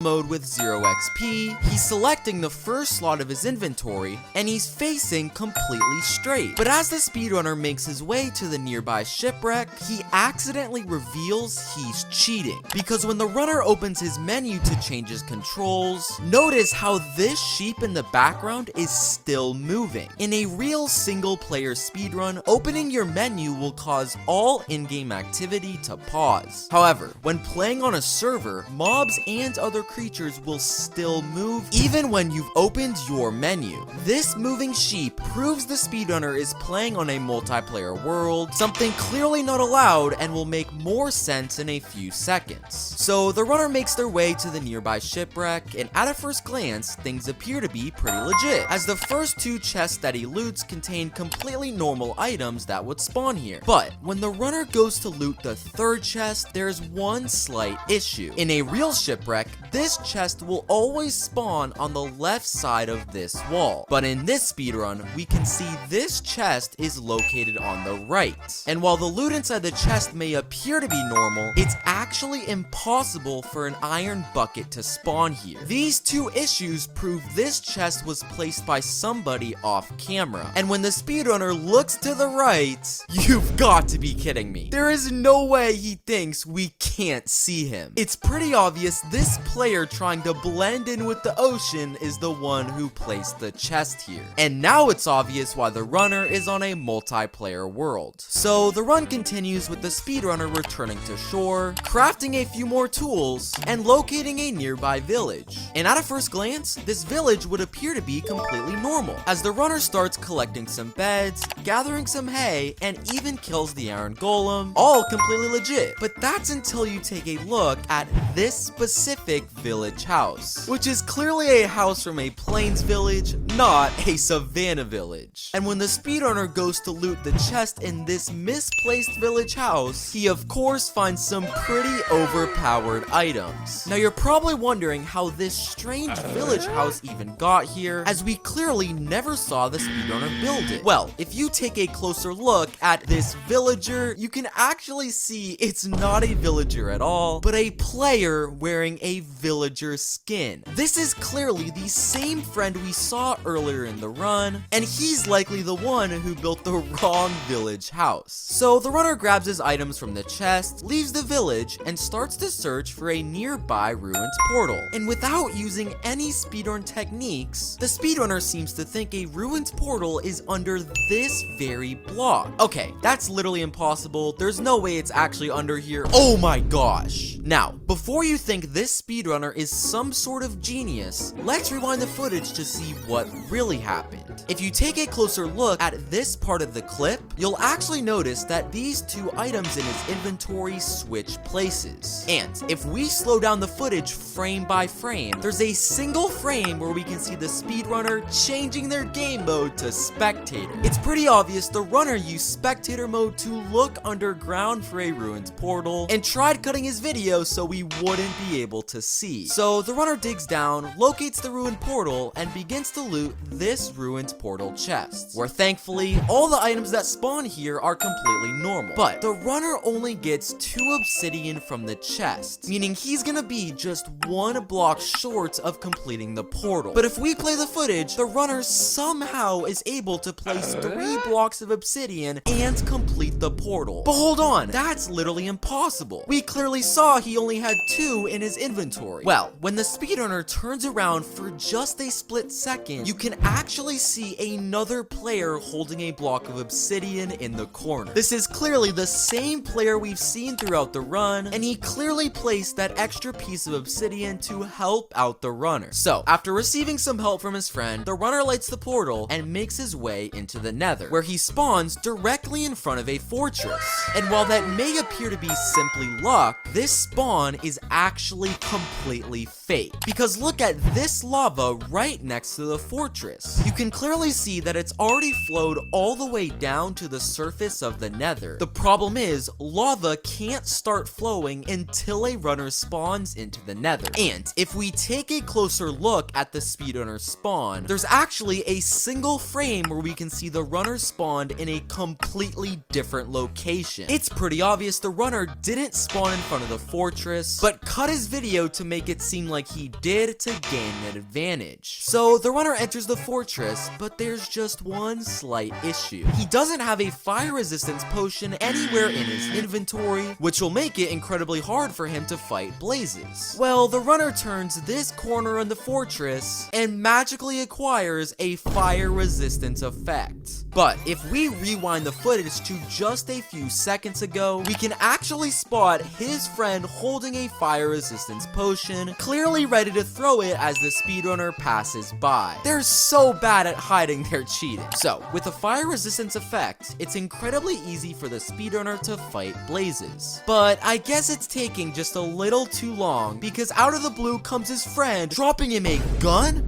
mode with 0 XP, he's selecting the first slot of his inventory, and he's facing completely straight. But as the speedrunner makes his way to the nearby shipwreck, he accidentally reveals he's cheating. Because when the runner opens his menu to change his controls, notice how this sheep in the background is still moving. In a real single player speedrun, opening your menu will cause all in-game activity to pause. However, when playing on a server, mobs and other creatures will still move even when you've opened your menu. This moving sheep proves the speedrunner is playing on a multiplayer world, something clearly not allowed and will make more sense in a few seconds. So the runner makes their way to the nearby shipwreck, and at a first glance, things appear to be pretty legit, as the first 2 chests that he loots contain completely normal items that would spawn here. But when the runner goes to loot the 3rd chest, there's one slight issue. In a real shipwreck, this chest will always spawn on the left side of this wall. But in this speedrun, we can see this chest is located on the right. And while the loot inside the chest may appear to be normal, it's actually impossible for an iron bucket to spawn here. These 2 issues prove this chest was placed by somebody off camera. And when the speedrunner looks to the right, you've got to be kidding me. There is no way he thinks we can't see him. It's pretty obvious this player trying to blend in with the ocean is the one who placed the chest here. And now it's obvious why the runner is on a multiplayer world. So the run continues with the speedrunner returning to shore, crafting a few more tools, and locating a nearby village. And at a first glance, this village would appear to be completely normal, as the runner starts collecting some beds, gathering some hay, and even kills the iron golem, all completely legit. But that's until you take a look at this specific village house, which is clearly a house from a plains village, not a savannah village. And when the speedrunner goes to loot the chest in this misplaced village house, he of course finds some pretty overpowered items. Now you're probably wondering how this strange village house even got here, as we clearly never saw the speedrunner build it. Well, if you take a closer look at this villager, you can actually see it's not a villager at all, but a player wearing a villager skin. This is clearly the same friend we saw earlier in the run, and he's likely the one who built the wrong village house. So the runner grabs his items from the chest, leaves the village, and starts to search for a nearby ruins portal. And without using any speedrun techniques, the speedrunner seems to think a ruins portal is under this very block. Okay, that's literally impossible. There's no way it's actually under here. Oh my gosh. Now, before you think this speedrunner is some sort of genius, let's rewind the footage to see what really happened. If you take a closer look at this part of the clip, you'll actually notice that these 2 items in his inventory switch places. And if we slow down the footage frame by frame, there's a single frame where we can see the speedrunner changing their game mode to spectator. It's pretty obvious the runner used spectator mode to look underground for a ruins portal and tried cutting his video so we wouldn't be able to see. So the runner digs down, locates the ruined portal, and begins to loot this ruined portal chest, where thankfully all the items that spawn here are completely normal. But the runner only gets 2 obsidian from the chest, meaning he's gonna be just 1 block short of completing the portal. But if we play the footage, the runner somehow is able to place 3 blocks of obsidian and complete the portal. But hold on, that's literally impossible. We clearly saw he only had 2 in his inventory. Well, when the speedrunner turns around for just a split second, you can actually see another player holding a block of obsidian in the corner. This is clearly the same player we've seen throughout the run, and he clearly placed that extra piece of obsidian to help out the runner. So, after receiving some help from his friend, the runner lights the portal and makes his way into the Nether, where he spawns directly in front of a fortress. And while that may appear to be simply luck, this spawn is actually completely fake. Because look at this lava right next to the fortress. You can clearly see that it's already flowed all the way down to the surface of the Nether. The problem is, lava can't start flowing until a runner spawns into the Nether. And if we take a closer look at the speedrunner spawn, there's actually a single frame where we can see the runner spawned in a completely different location. It's pretty obvious the runner didn't spawn in front of the fortress, but cut his video to make it seem like he did to gain an advantage. So the runner enters the fortress, but there's just one slight issue. He doesn't have a fire resistance potion anywhere in his inventory, which will make it incredibly hard for him to fight Blazes. Well, the runner turns this corner in the fortress and magically acquires a fire resistance effect. But if we rewind the footage to just a few seconds ago, we can actually spot his friend holding a fire resistance potion, clearly ready to throw it as the speedrunner passes by. They're so bad at hiding their cheating. So, with a fire resistance effect, it's incredibly easy for the speedrunner to fight Blazes. But I guess it's taking just a little too long, because out of the blue comes his friend, dropping him a gun?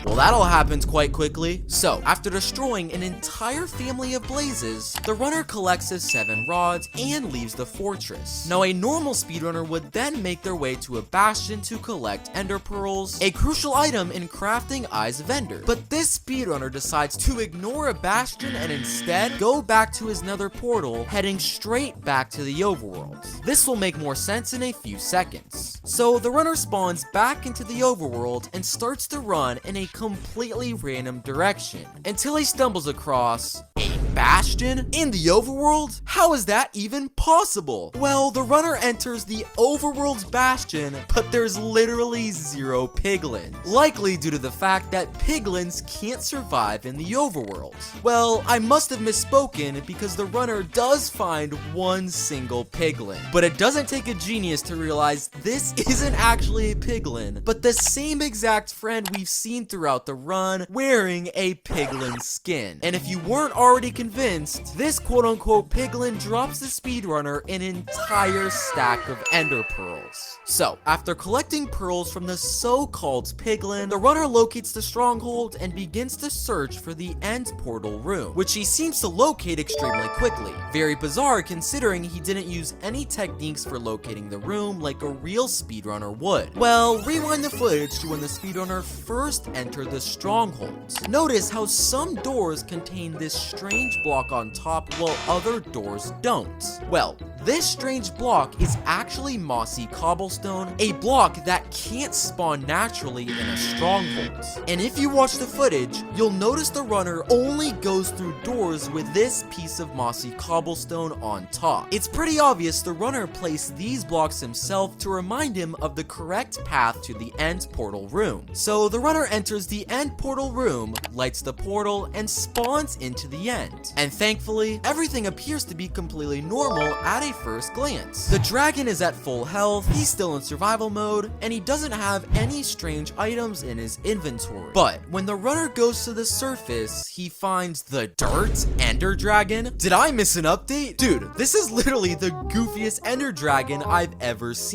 Well, that all happens quite quickly. So, after destroying an entire family of Blazes, the runner collects his 7 rods and leaves the fortress. Now, a normal speedrunner would then make their way to a bastion to collect ender pearls, a crucial item in crafting Eyes of Ender. But this speedrunner decides to ignore a bastion and instead go back to his nether portal, heading straight back to the overworld. This will make more sense in a few seconds. So, the runner spawns back into the overworld and starts to run in a completely random direction until he stumbles across a bastion in the overworld? How is that even possible? Well, the runner enters the overworld's bastion, but there's literally 0 piglins, likely due to the fact that piglins can't survive in the overworld. Well, I must have misspoken because the runner does find one single piglin, but it doesn't take a genius to realize this isn't actually a piglin, but the same exact friend we've seen throughout the run wearing a piglin skin. And if you weren't already convinced, this quote-unquote piglin drops the speedrunner an entire stack of ender pearls. So, after collecting pearls from the so-called piglin, the runner locates the stronghold and begins to search for the end portal room, which he seems to locate extremely quickly. Very bizarre considering he didn't use any techniques for locating the room like a real speedrunner would. Well, rewind the footage to when the speedrunner first entered the stronghold. Notice how some doors contain this strange block on top while other doors don't. Well, this strange block is actually mossy cobblestone, a block that can't spawn naturally in a stronghold. And if you watch the footage, you'll notice the runner only goes through doors with this piece of mossy cobblestone on top. It's pretty obvious the runner placed these blocks himself to remind him of the correct path to the end portal room. So the runner enters the end portal room, lights the portal, and spawns into the end. And thankfully, everything appears to be completely normal at a first glance. The dragon is at full health, he's still in survival mode, and he doesn't have any strange items in his inventory. But when the runner goes to the surface, he finds the dirt ender dragon. Did I miss an update? Dude, this is literally the goofiest ender dragon I've ever seen.